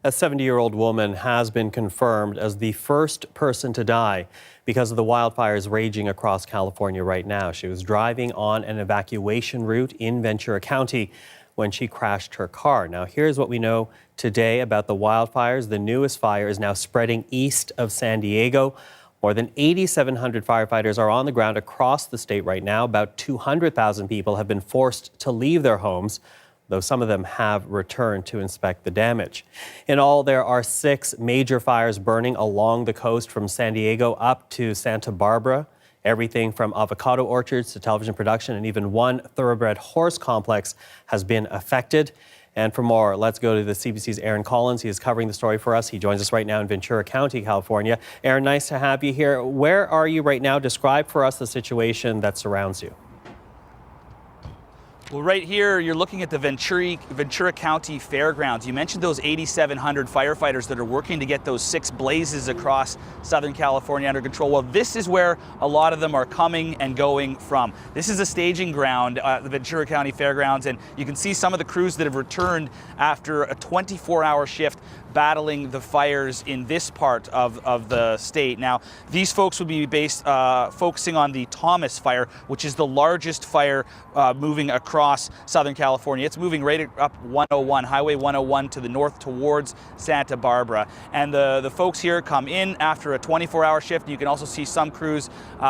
A 70-year-old woman has been confirmed as the first person to die because of the wildfires raging across California right now. She was driving on an evacuation route in Ventura County when she crashed her car. Now, here's what we know today about the wildfires. The newest fire is now spreading east of San Diego. More than 8,700 firefighters are on the ground across the state right now. About 200,000 people have been forced to leave their homes, though some of them have returned to inspect the damage. In all, there are 6 major fires burning along the coast from San Diego up to Santa Barbara. Everything from avocado orchards to television production, and even one thoroughbred horse complex has been affected. And for more, let's go to the CBC's Aaron Collins. He is covering the story for us. He joins us right now in Ventura County, California. Aaron, nice to have you here. Where are you right now? Describe for us the situation that surrounds you. Well, right here, you're looking at the Ventura County Fairgrounds. You mentioned those 8,700 firefighters that are working to get those 6 blazes across Southern California under control. Well, this is where a lot of them are coming and going from. This is a staging ground, the Ventura County Fairgrounds, and you can see some of the crews that have returned after a 24-hour shift battling the fires in this part of the state. Now, these folks will be focusing on the Thomas fire, which is the largest fire moving across Southern California. It's moving right up 101, Highway 101 to the north towards Santa Barbara. And the folks here come in after a 24-hour shift. You can also see some crews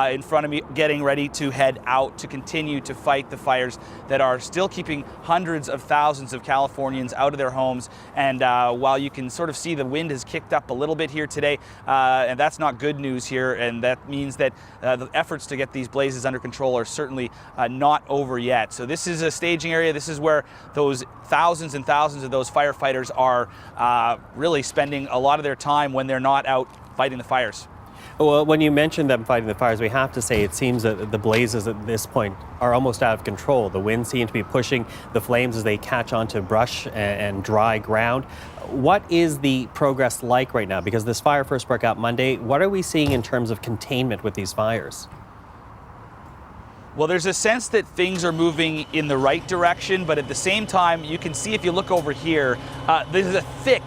in front of me getting ready to head out to continue to fight the fires that are still keeping hundreds of thousands of Californians out of their homes. And while you can sort of see the wind has kicked up a little bit here today, and that's not good news here, and that means that the efforts to get these blazes under control are certainly not over yet. So this is a staging area. This is where those thousands and thousands of those firefighters are really spending a lot of their time when they're not out fighting the fires. Well, when you mentioned them fighting the fires, we have to say it seems that the blazes at this point are almost out of control. The winds seem to be pushing the flames as they catch onto brush and dry ground. What is the progress like right now? Because this fire first broke out Monday. What are we seeing in terms of containment with these fires? Well, there's a sense that things are moving in the right direction, but at the same time, you can see if you look over here, there's a thick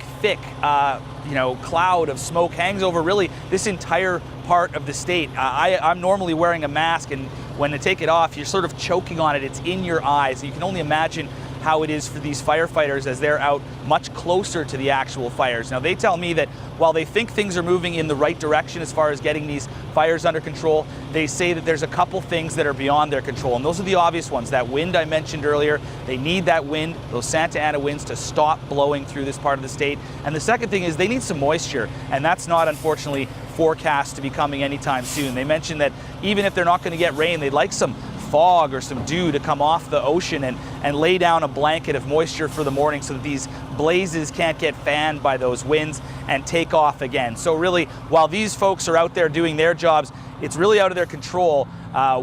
cloud of smoke hangs over really this entire part of the state. I'm normally wearing a mask, and when I take it off, you're sort of choking on it. It's in your eyes. You can only imagine how it is for these firefighters as they're out much closer to the actual fires. Now, they tell me that while they think things are moving in the right direction as far as getting these fires under control, they say that there's a couple things that are beyond their control, and those are the obvious ones. That wind I mentioned earlier, they need that wind, those Santa Ana winds, to stop blowing through this part of the state. And the second thing is they need some moisture, and that's not, unfortunately, forecast to be coming anytime soon. They mentioned that even if they're not going to get rain, they'd like some fog or some dew to come off the ocean and lay down a blanket of moisture for the morning so that these blazes can't get fanned by those winds and take off again. So really, while these folks are out there doing their jobs, it's really out of their control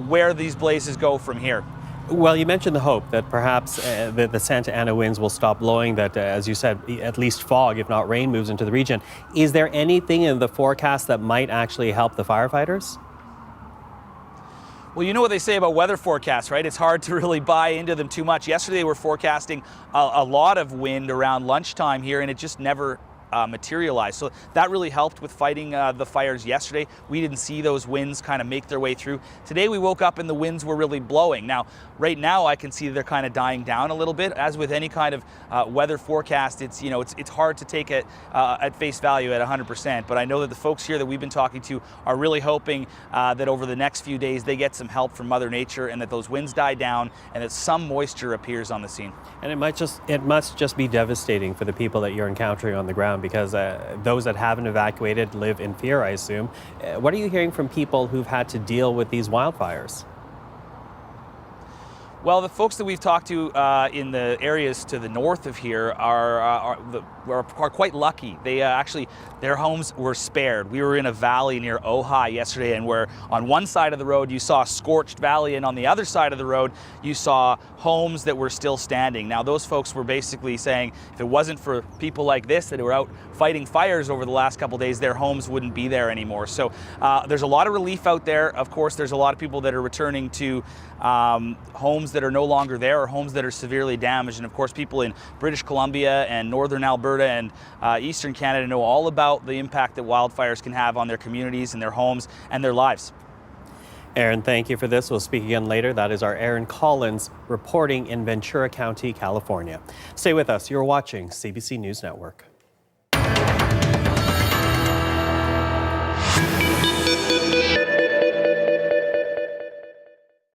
where these blazes go from here. Well, you mentioned the hope that perhaps the Santa Ana winds will stop blowing, that, as you said, at least fog, if not rain, moves into the region. Is there anything in the forecast that might actually help the firefighters? Well, you know what they say about weather forecasts, right? It's hard to really buy into them too much. Yesterday, they were forecasting a lot of wind around lunchtime here, and it just never materialized. So that really helped with fighting the fires yesterday. We didn't see those winds kind of make their way through. Today we woke up and the winds were really blowing. Now, right now I can see they're kind of dying down a little bit. As with any kind of weather forecast, it's hard to take it at face value at 100%. But I know that the folks here that we've been talking to are really hoping that over the next few days they get some help from Mother Nature, and that those winds die down and that some moisture appears on the scene. And it must just be devastating for the people that you're encountering on the ground, because those that haven't evacuated live in fear, I assume. What are you hearing from people who've had to deal with these wildfires? Well, the folks that we've talked to in the areas to the north of here are quite lucky. They actually, their homes were spared. We were in a valley near Ojai yesterday, and where on one side of the road you saw scorched valley, and on the other side of the road you saw homes that were still standing. Now, those folks were basically saying if it wasn't for people like this that were out fighting fires over the last couple of days, their homes wouldn't be there anymore. So there's a lot of relief out there. Of course, there's a lot of people that are returning to homes that are no longer there or homes that are severely damaged. And of course, people in British Columbia and northern Alberta and eastern Canada know all about the impact that wildfires can have on their communities and their homes and their lives. Aaron, thank you for this. We'll speak again later. That is our Aaron Collins reporting in Ventura County, California. Stay with us. You're watching CBC News Network.